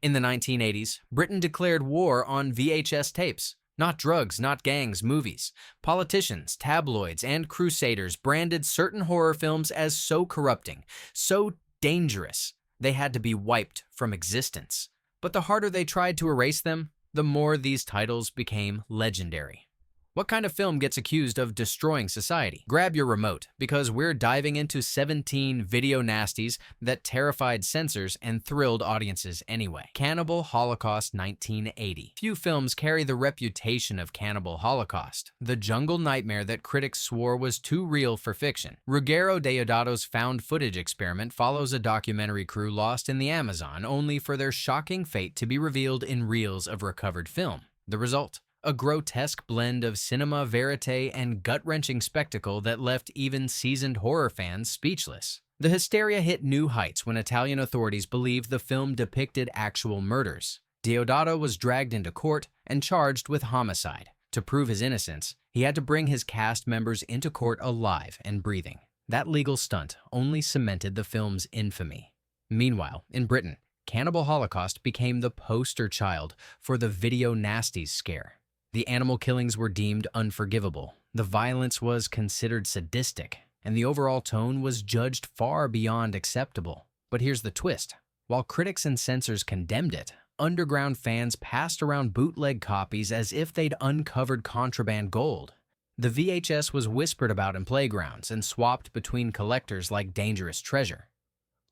In the 1980s, Britain declared war on VHS tapes. Not drugs, not gangs, movies. Politicians, tabloids, and crusaders branded certain horror films as so corrupting, so dangerous, they had to be wiped from existence. But the harder they tried to erase them, the more these titles became legendary. What kind of film gets accused of destroying society? Grab your remote, because we're diving into 17 video nasties that terrified censors and thrilled audiences anyway. Cannibal Holocaust 1980. Few films carry the reputation of Cannibal Holocaust, the jungle nightmare that critics swore was too real for fiction. Ruggero Deodato's found footage experiment follows a documentary crew lost in the Amazon, only for their shocking fate to be revealed in reels of recovered film. The result? A grotesque blend of cinema verite and gut-wrenching spectacle that left even seasoned horror fans speechless. The hysteria hit new heights when Italian authorities believed the film depicted actual murders. Deodato was dragged into court and charged with homicide. To prove his innocence, he had to bring his cast members into court alive and breathing. That legal stunt only cemented the film's infamy. Meanwhile, in Britain, Cannibal Holocaust became the poster child for the video nasties scare. The animal killings were deemed unforgivable, the violence was considered sadistic, and the overall tone was judged far beyond acceptable. But here's the twist. While critics and censors condemned it, underground fans passed around bootleg copies as if they'd uncovered contraband gold. The VHS was whispered about in playgrounds and swapped between collectors like dangerous treasure.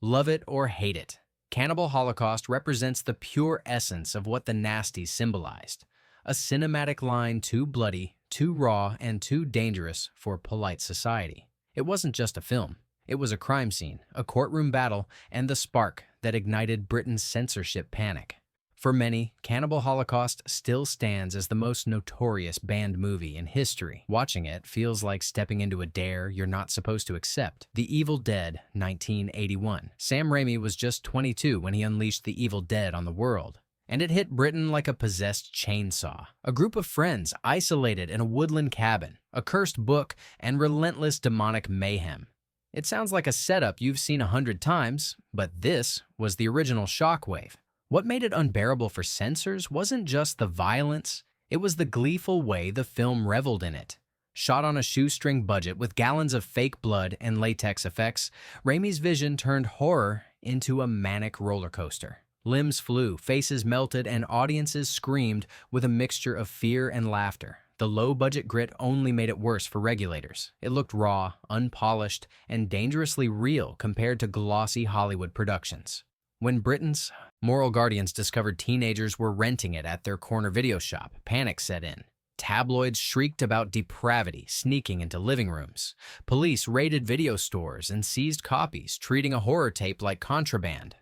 Love it or hate it, Cannibal Holocaust represents the pure essence of what the nasties symbolized. A cinematic line too bloody, too raw, and too dangerous for polite society. It wasn't just a film. It was a crime scene, a courtroom battle, and the spark that ignited Britain's censorship panic. For many, Cannibal Holocaust still stands as the most notorious banned movie in history. Watching it feels like stepping into a dare you're not supposed to accept. The Evil Dead, 1981. Sam Raimi was just 22 when he unleashed the Evil Dead on the world. And it hit Britain like a possessed chainsaw. A group of friends isolated in a woodland cabin, a cursed book, and relentless demonic mayhem. It sounds like a setup you've seen 100 times, but this was the original shockwave. What made it unbearable for censors wasn't just the violence, it was the gleeful way the film reveled in it. Shot on a shoestring budget with gallons of fake blood and latex effects, Raimi's vision turned horror into a manic roller coaster. Limbs flew, faces melted, and audiences screamed with a mixture of fear and laughter. The low-budget grit only made it worse for regulators. It looked raw, unpolished, and dangerously real compared to glossy Hollywood productions. When Britain's moral guardians discovered teenagers were renting it at their corner video shop, panic set in. Tabloids shrieked about depravity sneaking into living rooms. Police raided video stores and seized copies, treating a horror tape like contraband.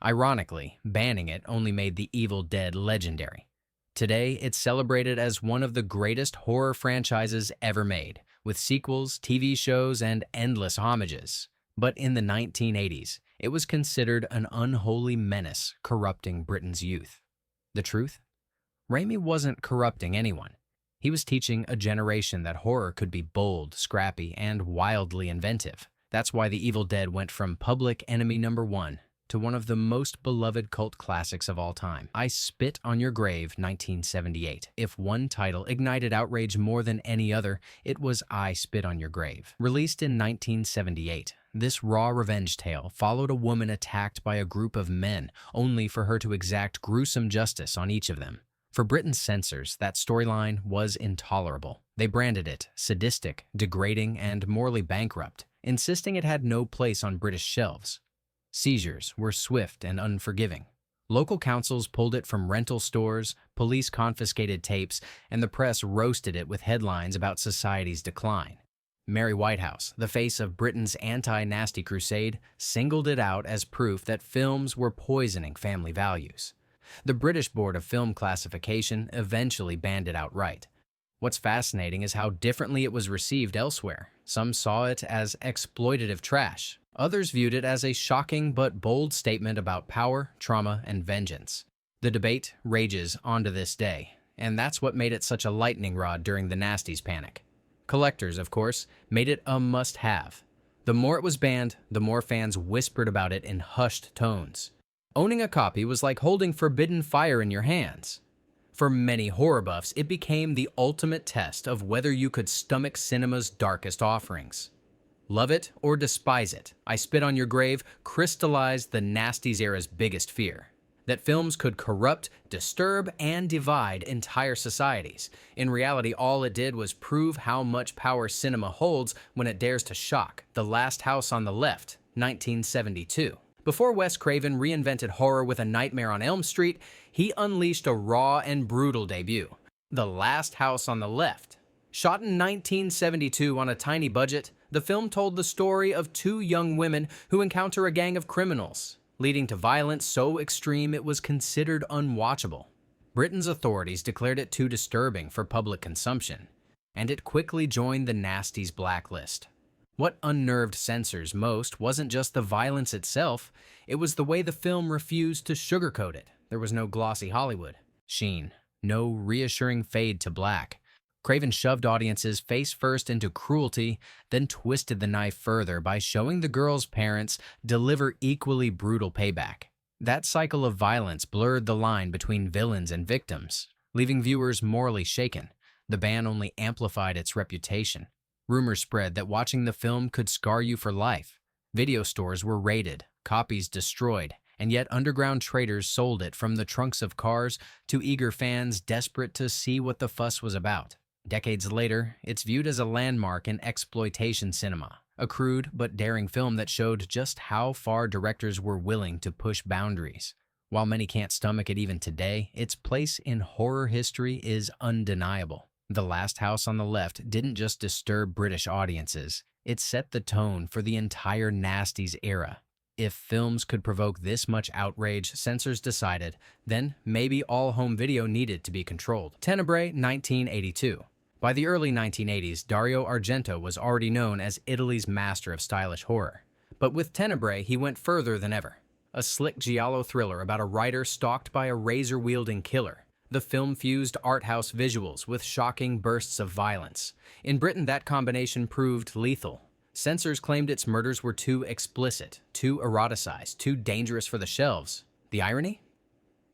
Ironically, banning it only made The Evil Dead legendary. Today, it's celebrated as one of the greatest horror franchises ever made, with sequels, TV shows, and endless homages. But in the 1980s, it was considered an unholy menace corrupting Britain's youth. The truth? Raimi wasn't corrupting anyone. He was teaching a generation that horror could be bold, scrappy, and wildly inventive. That's why The Evil Dead went from public enemy number one to one of the most beloved cult classics of all time. I Spit on Your Grave, 1978. If one title ignited outrage more than any other, it was I Spit on Your Grave. Released in 1978, this raw revenge tale followed a woman attacked by a group of men, only for her to exact gruesome justice on each of them. For Britain's censors, that storyline was intolerable. They branded it sadistic, degrading, and morally bankrupt, insisting it had no place on British shelves. Seizures were swift and unforgiving. Local councils pulled it from rental stores, police confiscated tapes, and the press roasted it with headlines about society's decline. Mary Whitehouse, the face of Britain's anti-nasty crusade, singled it out as proof that films were poisoning family values. The British Board of Film Classification eventually banned it outright. What's fascinating is how differently it was received elsewhere. Some saw it as exploitative trash. Others viewed it as a shocking but bold statement about power, trauma, and vengeance. The debate rages on to this day, and that's what made it such a lightning rod during the Nasties panic. Collectors, of course, made it a must-have. The more it was banned, the more fans whispered about it in hushed tones. Owning a copy was like holding forbidden fire in your hands. For many horror buffs, it became the ultimate test of whether you could stomach cinema's darkest offerings. Love it or despise it, I Spit on Your Grave crystallized the Nasties era's biggest fear. That films could corrupt, disturb, and divide entire societies. In reality, all it did was prove how much power cinema holds when it dares to shock. The Last House on the Left, 1972. Before Wes Craven reinvented horror with A Nightmare on Elm Street, he unleashed a raw and brutal debut. The Last House on the Left. Shot in 1972 on a tiny budget, the film told the story of two young women who encounter a gang of criminals, leading to violence so extreme it was considered unwatchable. Britain's authorities declared it too disturbing for public consumption, and it quickly joined the Nasties blacklist. What unnerved censors most wasn't just the violence itself, it was the way the film refused to sugarcoat it. There was no glossy Hollywood sheen, no reassuring fade to black. Craven shoved audiences face first into cruelty, then twisted the knife further by showing the girls' parents deliver equally brutal payback. That cycle of violence blurred the line between villains and victims, leaving viewers morally shaken. The ban only amplified its reputation. Rumors spread that watching the film could scar you for life. Video stores were raided, copies destroyed, and yet underground traders sold it from the trunks of cars to eager fans desperate to see what the fuss was about. Decades later, it's viewed as a landmark in exploitation cinema, a crude but daring film that showed just how far directors were willing to push boundaries. While many can't stomach it even today, its place in horror history is undeniable. The Last House on the Left didn't just disturb British audiences, it set the tone for the entire Nasties era. If films could provoke this much outrage, censors decided, then maybe all home video needed to be controlled. Tenebrae, 1982. By the early 1980s, Dario Argento was already known as Italy's master of stylish horror. But with Tenebrae, he went further than ever. A slick giallo thriller about a writer stalked by a razor-wielding killer. The film fused art house visuals with shocking bursts of violence. In Britain, that combination proved lethal. Censors claimed its murders were too explicit, too eroticized, too dangerous for the shelves. The irony?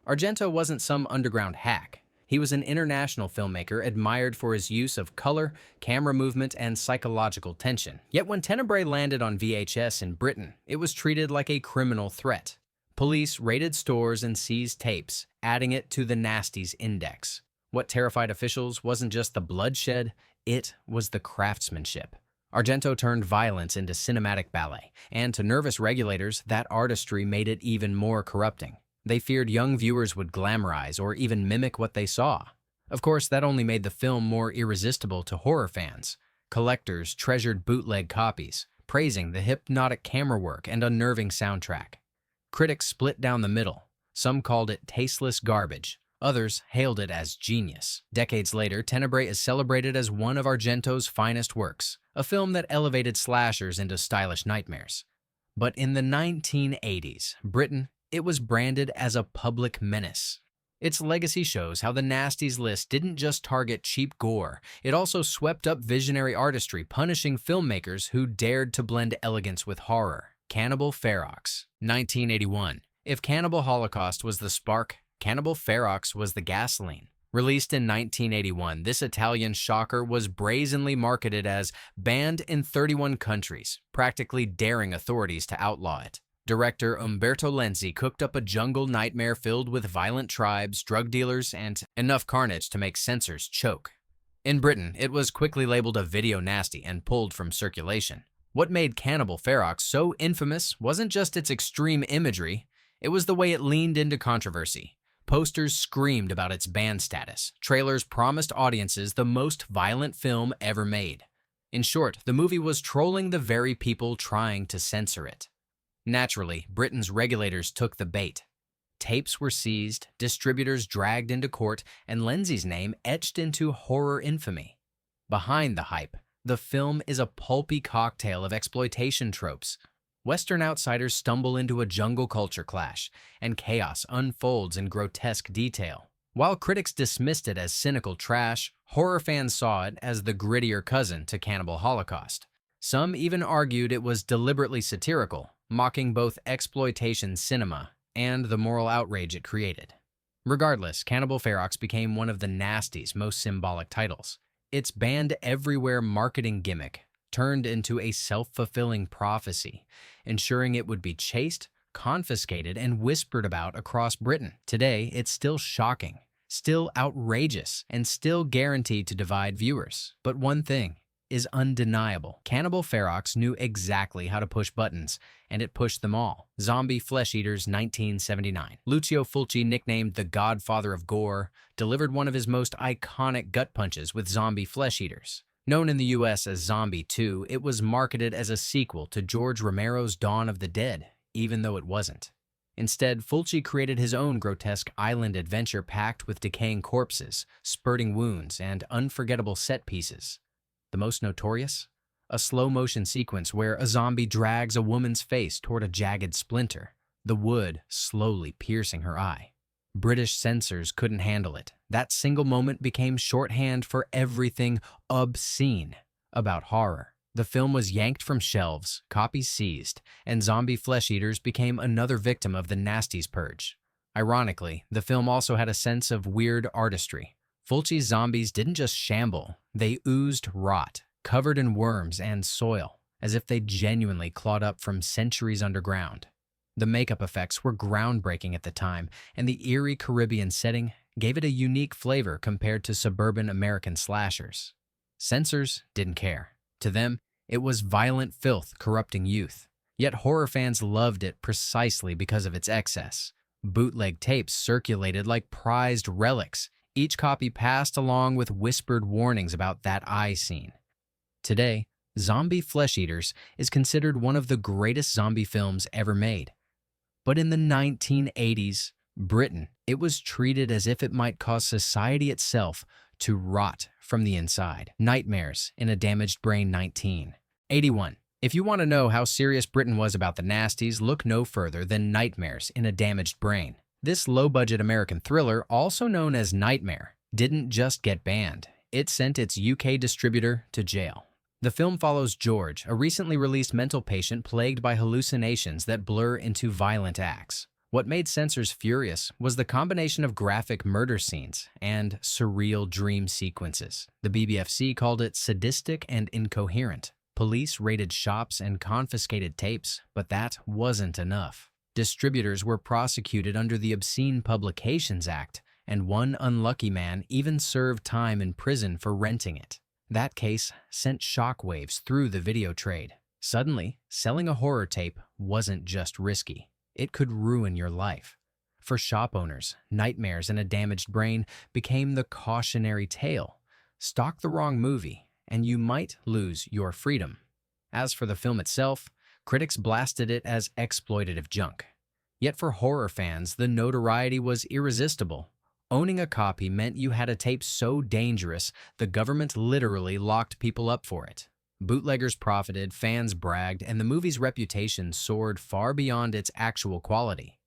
Argento wasn't some underground hack. He was an international filmmaker admired for his use of color, camera movement, and psychological tension. Yet when Tenebrae landed on VHS in Britain, it was treated like a criminal threat. Police raided stores and seized tapes, adding it to the Nasties index. What terrified officials wasn't just the bloodshed, it was the craftsmanship. Argento turned violence into cinematic ballet, and to nervous regulators, that artistry made it even more corrupting. They feared young viewers would glamorize or even mimic what they saw. Of course, that only made the film more irresistible to horror fans. Collectors treasured bootleg copies, praising the hypnotic camera work and unnerving soundtrack. Critics split down the middle. Some called it tasteless garbage. Others hailed it as genius. Decades later, Tenebrae is celebrated as one of Argento's finest works, a film that elevated slashers into stylish nightmares. But in the 1980s, Britain, it was branded as a public menace. Its legacy shows how the Nasties list didn't just target cheap gore, it also swept up visionary artistry, punishing filmmakers who dared to blend elegance with horror. Cannibal Ferox, 1981. If Cannibal Holocaust was the spark, Cannibal Ferox was the gasoline. Released in 1981, this Italian shocker was brazenly marketed as banned in 31 countries, practically daring authorities to outlaw it. Director Umberto Lenzi cooked up a jungle nightmare filled with violent tribes, drug dealers, and enough carnage to make censors choke. In Britain, it was quickly labeled a video nasty and pulled from circulation. What made Cannibal Ferox so infamous wasn't just its extreme imagery, it was the way it leaned into controversy. Posters screamed about its ban status. Trailers promised audiences the most violent film ever made. In short, the movie was trolling the very people trying to censor it. Naturally, Britain's regulators took the bait. Tapes were seized, distributors dragged into court, and Lenzi's name etched into horror infamy. Behind the hype, the film is a pulpy cocktail of exploitation tropes. Western outsiders stumble into a jungle culture clash, and chaos unfolds in grotesque detail. While critics dismissed it as cynical trash, horror fans saw it as the grittier cousin to Cannibal Holocaust. Some even argued it was deliberately satirical, mocking both exploitation cinema and the moral outrage it created. Regardless, Cannibal Ferox became one of the Nasties' most symbolic titles. Its banned everywhere marketing gimmick turned into a self-fulfilling prophecy, ensuring it would be chased, confiscated, and whispered about across Britain. Today, it's still shocking, still outrageous, and still guaranteed to divide viewers. But one thing is undeniable. Cannibal Ferox knew exactly how to push buttons, and it pushed them all. Zombie Flesh Eaters, 1979. Lucio Fulci, nicknamed the Godfather of Gore, delivered one of his most iconic gut punches with Zombie Flesh Eaters. Known in the US as Zombie 2, it was marketed as a sequel to George Romero's Dawn of the Dead, even though it wasn't. Instead, Fulci created his own grotesque island adventure packed with decaying corpses, spurting wounds, and unforgettable set pieces. The most notorious? A slow-motion sequence where a zombie drags a woman's face toward a jagged splinter, the wood slowly piercing her eye. British censors couldn't handle it. That single moment became shorthand for everything obscene about horror. The film was yanked from shelves, copies seized, and Zombie Flesh Eaters became another victim of the Nasties purge. Ironically, the film also had a sense of weird artistry. Fulci's zombies didn't just shamble, they oozed rot, covered in worms and soil, as if they genuinely clawed up from centuries underground. The makeup effects were groundbreaking at the time, and the eerie Caribbean setting gave it a unique flavor compared to suburban American slashers. Censors didn't care. To them, it was violent filth corrupting youth. Yet horror fans loved it precisely because of its excess. Bootleg tapes circulated like prized relics, each copy passed along with whispered warnings about that eye scene. Today, Zombie Flesh Eaters is considered one of the greatest zombie films ever made. But in the 1980s, Britain, it was treated as if it might cause society itself to rot from the inside. Nightmares in a Damaged Brain, 1981. If you want to know how serious Britain was about the Nasties, look no further than Nightmares in a Damaged Brain. This low-budget American thriller, also known as Nightmare, didn't just get banned. It sent its UK distributor to jail. The film follows George, a recently released mental patient plagued by hallucinations that blur into violent acts. What made censors furious was the combination of graphic murder scenes and surreal dream sequences. The BBFC called it sadistic and incoherent. Police raided shops and confiscated tapes, but that wasn't enough. Distributors were prosecuted under the Obscene Publications Act, and one unlucky man even served time in prison for renting it. That case sent shockwaves through the video trade. Suddenly, selling a horror tape wasn't just risky. It could ruin your life. For shop owners, Nightmares in a Damaged Brain became the cautionary tale. Stock the wrong movie, and you might lose your freedom. As for the film itself, critics blasted it as exploitative junk. Yet for horror fans, the notoriety was irresistible. Owning a copy meant you had a tape so dangerous, the government literally locked people up for it. Bootleggers profited, fans bragged, and the movie's reputation soared far beyond its actual quality.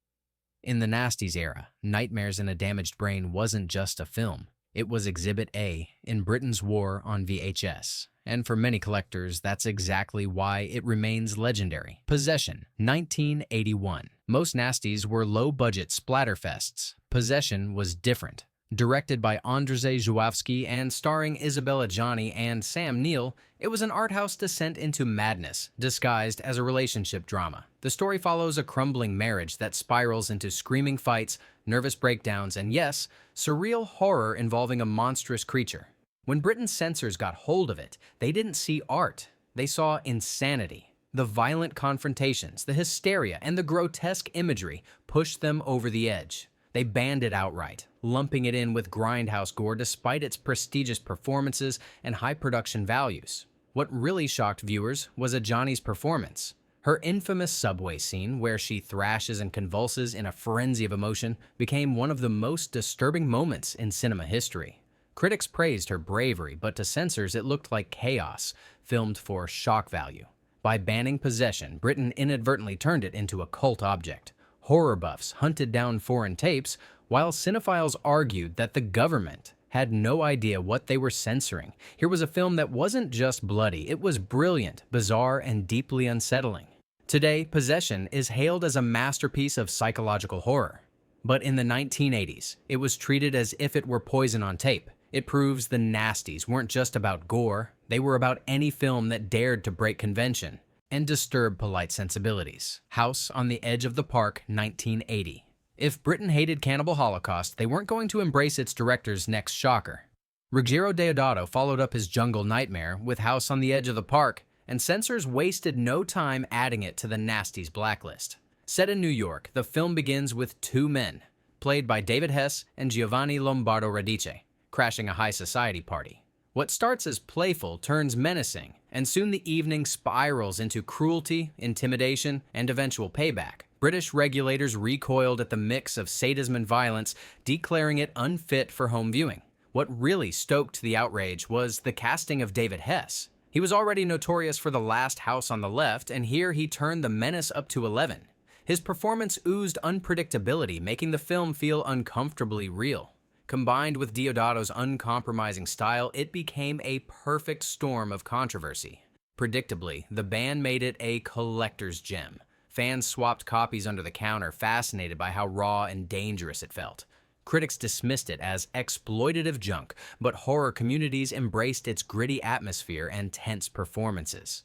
In the Nasties era, Nightmares in a Damaged Brain wasn't just a film. It was Exhibit A in Britain's war on VHS. And for many collectors, that's exactly why it remains legendary. Possession, 1981. Most Nasties were low-budget splatterfests. Possession was different. Directed by Andrzej Żuławski and starring Isabella Gianni and Sam Neill, it was an art house descent into madness, disguised as a relationship drama. The story follows a crumbling marriage that spirals into screaming fights, nervous breakdowns, and yes, surreal horror involving a monstrous creature. When Britain's censors got hold of it, they didn't see art. They saw insanity. The violent confrontations, the hysteria, and the grotesque imagery pushed them over the edge. They banned it outright, lumping it in with grindhouse gore despite its prestigious performances and high production values. What really shocked viewers was Ajani's performance. Her infamous subway scene, where she thrashes and convulses in a frenzy of emotion, became one of the most disturbing moments in cinema history. Critics praised her bravery, but to censors it looked like chaos, filmed for shock value. By banning Possession, Britain inadvertently turned it into a cult object. Horror buffs hunted down foreign tapes, while cinephiles argued that the government had no idea what they were censoring. Here was a film that wasn't just bloody, it was brilliant, bizarre, and deeply unsettling. Today, Possession is hailed as a masterpiece of psychological horror. But in the 1980s, it was treated as if it were poison on tape. It proves the Nasties weren't just about gore, they were about any film that dared to break convention and disturb polite sensibilities. House on the Edge of the Park, 1980. If Britain hated Cannibal Holocaust, they weren't going to embrace its director's next shocker. Ruggero Deodato followed up his jungle nightmare with House on the Edge of the Park, and censors wasted no time adding it to the Nasties blacklist. Set in New York, the film begins with two men, played by David Hess and Giovanni Lombardo Radice, crashing a high society party. What starts as playful turns menacing, and soon the evening spirals into cruelty, intimidation, and eventual payback. British regulators recoiled at the mix of sadism and violence, declaring it unfit for home viewing. What really stoked the outrage was the casting of David Hess. He was already notorious for The Last House on the Left, and here he turned the menace up to 11. His performance oozed unpredictability, making the film feel uncomfortably real. Combined with Deodato's uncompromising style, it became a perfect storm of controversy. Predictably, the ban made it a collector's gem. Fans swapped copies under the counter, fascinated by how raw and dangerous it felt. Critics dismissed it as exploitative junk, but horror communities embraced its gritty atmosphere and tense performances.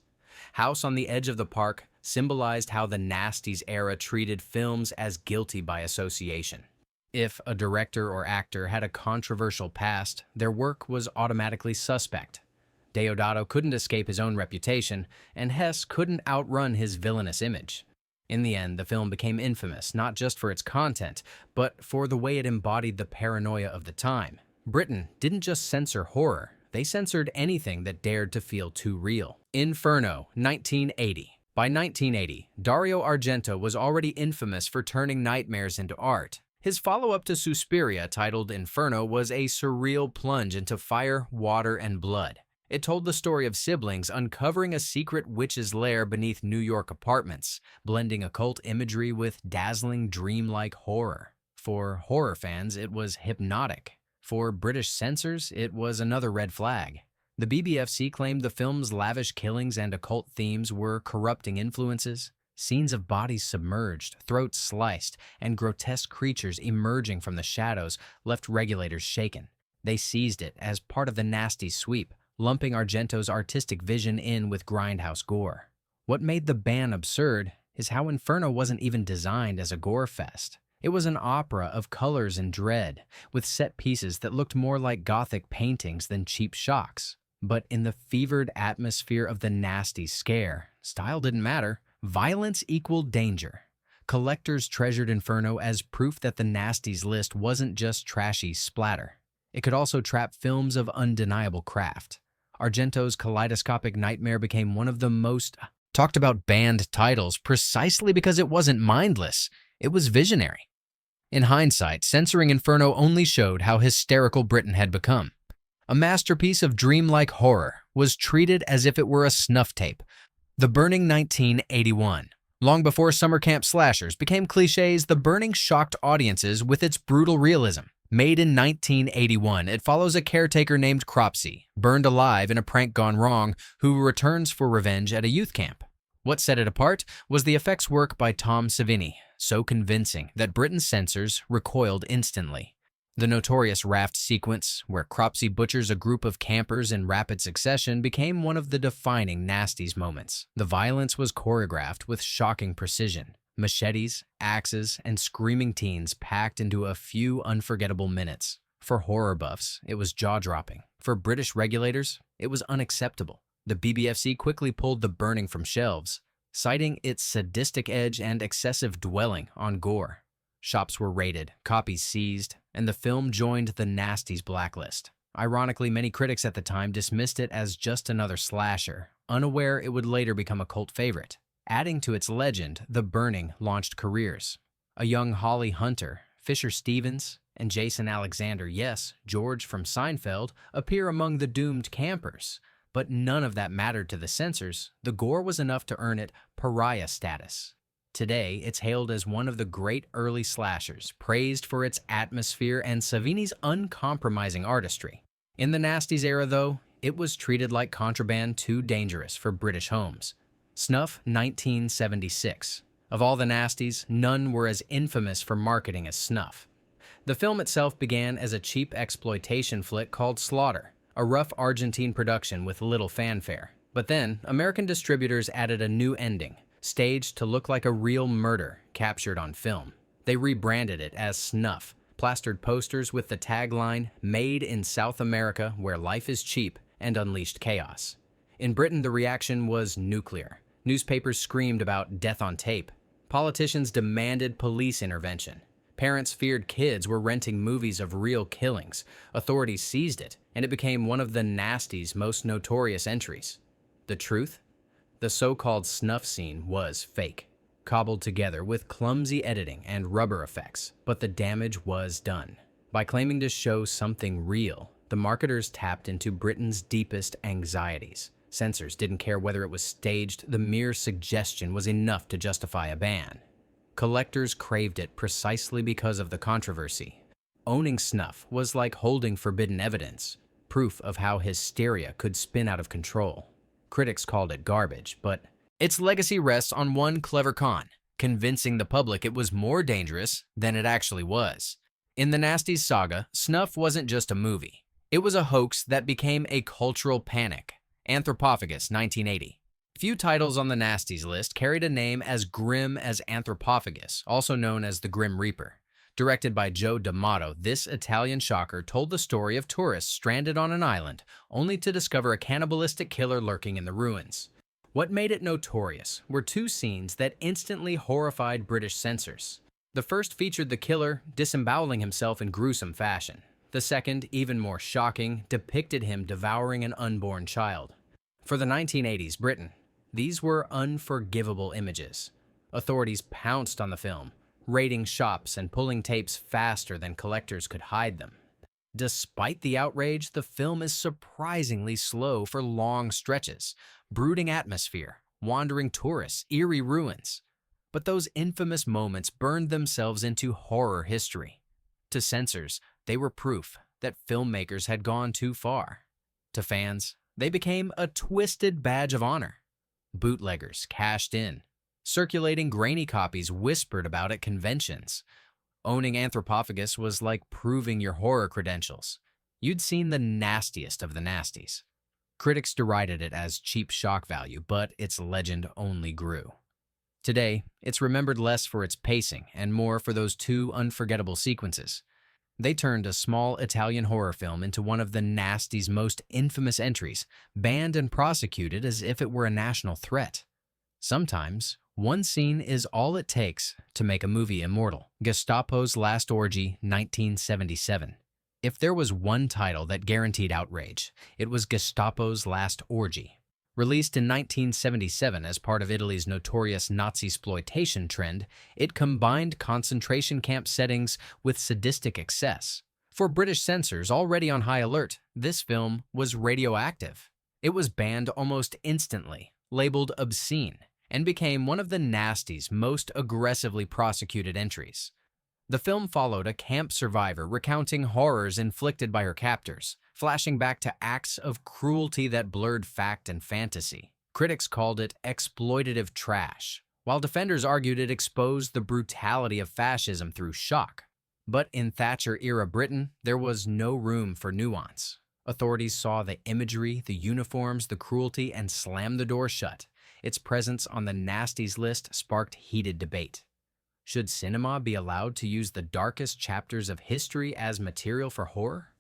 House on the Edge of the Park symbolized how the Nasties era treated films as guilty by association. If a director or actor had a controversial past, their work was automatically suspect. Deodato couldn't escape his own reputation, and Hess couldn't outrun his villainous image. In the end, the film became infamous, not just for its content, but for the way it embodied the paranoia of the time. Britain didn't just censor horror, they censored anything that dared to feel too real. Inferno, 1980. By 1980, Dario Argento was already infamous for turning nightmares into art. His follow-up to Suspiria, titled Inferno, was a surreal plunge into fire, water, and blood. It told the story of siblings uncovering a secret witch's lair beneath New York apartments, blending occult imagery with dazzling, dreamlike horror. For horror fans, it was hypnotic. For British censors, it was another red flag. The BBFC claimed the film's lavish killings and occult themes were corrupting influences. Scenes of bodies submerged, throats sliced, and grotesque creatures emerging from the shadows left regulators shaken. They seized it as part of the Nasties sweep, lumping Argento's artistic vision in with grindhouse gore. What made the ban absurd is how Inferno wasn't even designed as a gore fest. It was an opera of colors and dread, with set pieces that looked more like Gothic paintings than cheap shocks. But in the fevered atmosphere of the Nasties scare, style didn't matter. Violence equaled danger. Collectors treasured Inferno as proof that the Nasties list wasn't just trashy splatter. It could also trap films of undeniable craft. Argento's kaleidoscopic nightmare became one of the most talked about banned titles precisely because it wasn't mindless, it was visionary. In hindsight, censoring Inferno only showed how hysterical Britain had become. A masterpiece of dreamlike horror was treated as if it were a snuff tape. The Burning, 1981. Long before summer camp slashers became cliches, The Burning shocked audiences with its brutal realism. Made in 1981, it follows a caretaker named Cropsey, burned alive in a prank gone wrong, who returns for revenge at a youth camp. What set it apart was the effects work by Tom Savini, so convincing that Britain's censors recoiled instantly. The notorious raft sequence, where Cropsey butchers a group of campers in rapid succession, became one of the defining Nasties moments. The violence was choreographed with shocking precision. Machetes, axes, and screaming teens packed into a few unforgettable minutes. For horror buffs, it was jaw-dropping. For British regulators, it was unacceptable. The BBFC quickly pulled The Burning from shelves, citing its sadistic edge and excessive dwelling on gore. Shops were raided, copies seized, and the film joined the Nasties blacklist. Ironically, many critics at the time dismissed it as just another slasher, unaware it would later become a cult favorite. Adding to its legend, The Burning launched careers. A young Holly Hunter, Fisher Stevens, and Jason Alexander, yes, George from Seinfeld, appear among the doomed campers. But none of that mattered to the censors. The gore was enough to earn it pariah status. Today, it's hailed as one of the great early slashers, praised for its atmosphere and Savini's uncompromising artistry. In the Nasties era, though, it was treated like contraband too dangerous for British homes. Snuff, 1976. Of all the Nasties, none were as infamous for marketing as Snuff. The film itself began as a cheap exploitation flick called Slaughter, a rough Argentine production with little fanfare. But then, American distributors added a new ending, staged to look like a real murder captured on film. They rebranded it as Snuff, plastered posters with the tagline, "Made in South America, where life is cheap," and unleashed chaos. In Britain, the reaction was nuclear. Newspapers screamed about death on tape. Politicians demanded police intervention. Parents feared kids were renting movies of real killings. Authorities seized it, and it became one of the Nasties' most notorious entries. The truth? The so-called snuff scene was fake, cobbled together with clumsy editing and rubber effects, but the damage was done. By claiming to show something real, the marketers tapped into Britain's deepest anxieties. Censors didn't care whether it was staged, the mere suggestion was enough to justify a ban. Collectors craved it precisely because of the controversy. Owning snuff was like holding forbidden evidence, proof of how hysteria could spin out of control. Critics called it garbage, but its legacy rests on one clever con, convincing the public it was more dangerous than it actually was. In the Nasties saga, Snuff wasn't just a movie. It was a hoax that became a cultural panic. Anthropophagus, 1980. Few titles on the Nasties list carried a name as grim as Anthropophagus, also known as the Grim Reaper. Directed by Joe D'Amato, this Italian shocker told the story of tourists stranded on an island, only to discover a cannibalistic killer lurking in the ruins. What made it notorious were two scenes that instantly horrified British censors. The first featured the killer disemboweling himself in gruesome fashion. The second, even more shocking, depicted him devouring an unborn child. For the 1980s Britain, these were unforgivable images. Authorities pounced on the film, raiding shops and pulling tapes faster than collectors could hide them. Despite the outrage, the film is surprisingly slow for long stretches. Brooding atmosphere, wandering tourists, eerie ruins. But those infamous moments burned themselves into horror history. To censors, they were proof that filmmakers had gone too far. To fans, they became a twisted badge of honor. Bootleggers cashed in. Circulating grainy copies whispered about at conventions. Owning Anthropophagus was like proving your horror credentials. You'd seen the nastiest of the Nasties. Critics derided it as cheap shock value, but its legend only grew. Today, it's remembered less for its pacing and more for those two unforgettable sequences. They turned a small Italian horror film into one of the Nasties' most infamous entries, banned and prosecuted as if it were a national threat. Sometimes, one scene is all it takes to make a movie immortal. Gestapo's Last Orgy, 1977. If there was one title that guaranteed outrage, it was Gestapo's Last Orgy. Released in 1977 as part of Italy's notorious Nazi-exploitation trend, it combined concentration camp settings with sadistic excess. For British censors already on high alert, this film was radioactive. It was banned almost instantly, labeled obscene, and became one of the Nasties' most aggressively prosecuted entries. The film followed a camp survivor recounting horrors inflicted by her captors, flashing back to acts of cruelty that blurred fact and fantasy. Critics called it exploitative trash, while defenders argued it exposed the brutality of fascism through shock. But in Thatcher-era Britain, there was no room for nuance. Authorities saw the imagery, the uniforms, the cruelty, and slammed the door shut. Its presence on the Nasties list sparked heated debate. Should cinema be allowed to use the darkest chapters of history as material for horror?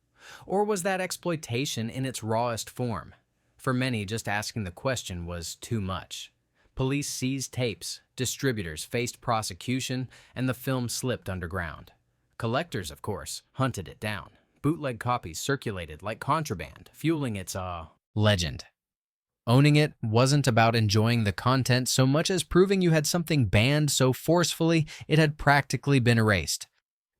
Or was that exploitation in its rawest form? For many, just asking the question was too much. Police seized tapes, distributors faced prosecution, and the film slipped underground. Collectors, of course, hunted it down. Bootleg copies circulated like contraband, fueling its legend. Owning it wasn't about enjoying the content so much as proving you had something banned so forcefully it had practically been erased.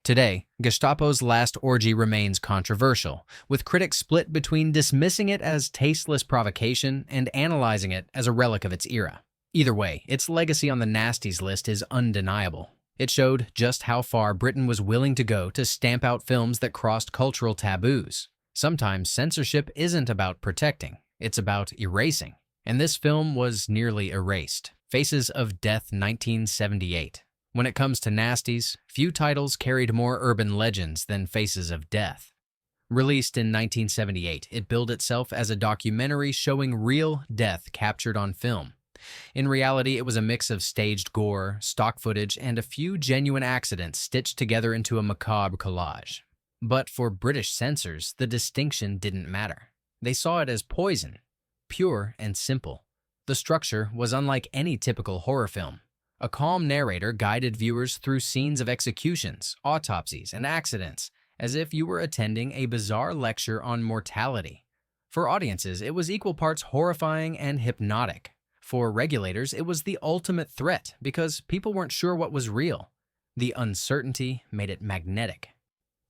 Today, Gestapo's Last Orgy remains controversial, with critics split between dismissing it as tasteless provocation and analyzing it as a relic of its era. Either way, its legacy on the Nasties list is undeniable. It showed just how far Britain was willing to go to stamp out films that crossed cultural taboos. Sometimes censorship isn't about protecting, it's about erasing. And this film was nearly erased. Faces of Death 1978. When it comes to Nasties, few titles carried more urban legends than Faces of Death. Released in 1978, it billed itself as a documentary showing real death captured on film. In reality, it was a mix of staged gore, stock footage, and a few genuine accidents stitched together into a macabre collage. But for British censors, the distinction didn't matter. They saw it as poison, pure and simple. The structure was unlike any typical horror film. A calm narrator guided viewers through scenes of executions, autopsies, and accidents, as if you were attending a bizarre lecture on mortality. For audiences, it was equal parts horrifying and hypnotic. For regulators, it was the ultimate threat because people weren't sure what was real. The uncertainty made it magnetic.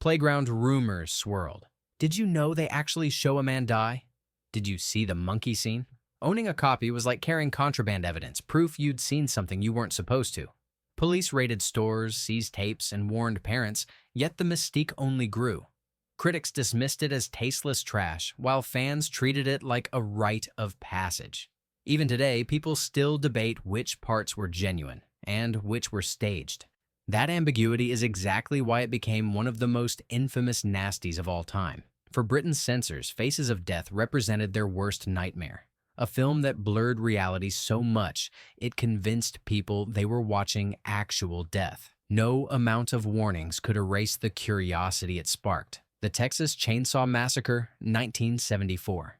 Playground rumors swirled. Did you know they actually show a man die? Did you see the monkey scene? Owning a copy was like carrying contraband evidence, proof you'd seen something you weren't supposed to. Police raided stores, seized tapes, and warned parents, yet the mystique only grew. Critics dismissed it as tasteless trash, while fans treated it like a rite of passage. Even today, people still debate which parts were genuine and which were staged. That ambiguity is exactly why it became one of the most infamous nasties of all time. For Britain's censors, Faces of Death represented their worst nightmare. A film that blurred reality so much, it convinced people they were watching actual death. No amount of warnings could erase the curiosity it sparked. The Texas Chainsaw Massacre, 1974.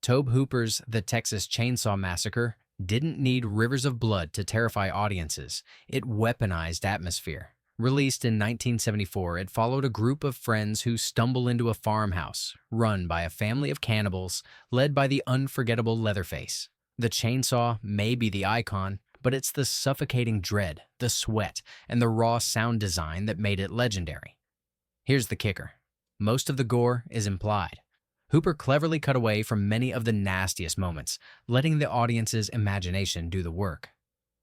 Tobe Hooper's The Texas Chainsaw Massacre didn't need rivers of blood to terrify audiences. It weaponized atmosphere. Released in 1974, it followed a group of friends who stumble into a farmhouse, run by a family of cannibals, led by the unforgettable Leatherface. The chainsaw may be the icon, but it's the suffocating dread, the sweat, and the raw sound design that made it legendary. Here's the kicker. Most of the gore is implied. Hooper cleverly cut away from many of the nastiest moments, letting the audience's imagination do the work.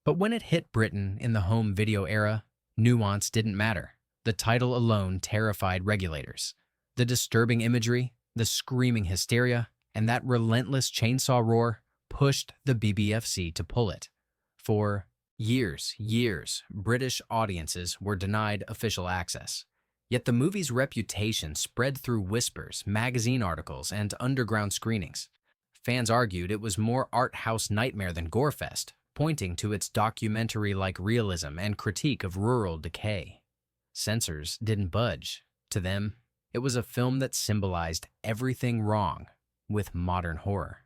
But when it hit Britain in the home video era, nuance didn't matter. The title alone terrified regulators. The disturbing imagery, the screaming hysteria, and that relentless chainsaw roar pushed the BBFC to pull it. For years, British audiences were denied official access. Yet the movie's reputation spread through whispers, magazine articles, and underground screenings. Fans argued it was more art house nightmare than gorefest, pointing to its documentary-like realism and critique of rural decay. Censors didn't budge. To them, it was a film that symbolized everything wrong with modern horror.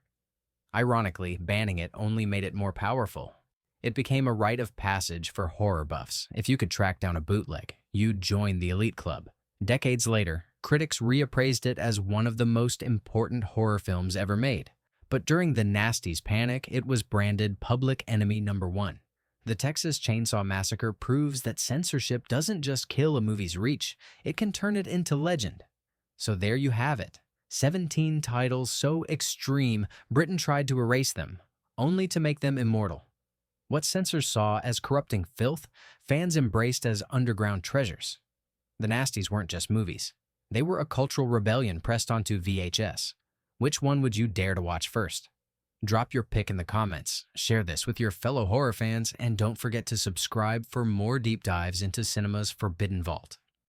Ironically, banning it only made it more powerful. It became a rite of passage for horror buffs. If you could track down a bootleg, you'd join the elite club. Decades later, critics reappraised it as one of the most important horror films ever made. But during the Nasties panic, it was branded public enemy number one. The Texas Chainsaw Massacre proves that censorship doesn't just kill a movie's reach, it can turn it into legend. So there you have it. 17 titles so extreme, Britain tried to erase them, only to make them immortal. What censors saw as corrupting filth, fans embraced as underground treasures. The Nasties weren't just movies. They were a cultural rebellion pressed onto VHS. Which one would you dare to watch first? Drop your pick in the comments, share this with your fellow horror fans, and don't forget to subscribe for more deep dives into cinema's forbidden vault.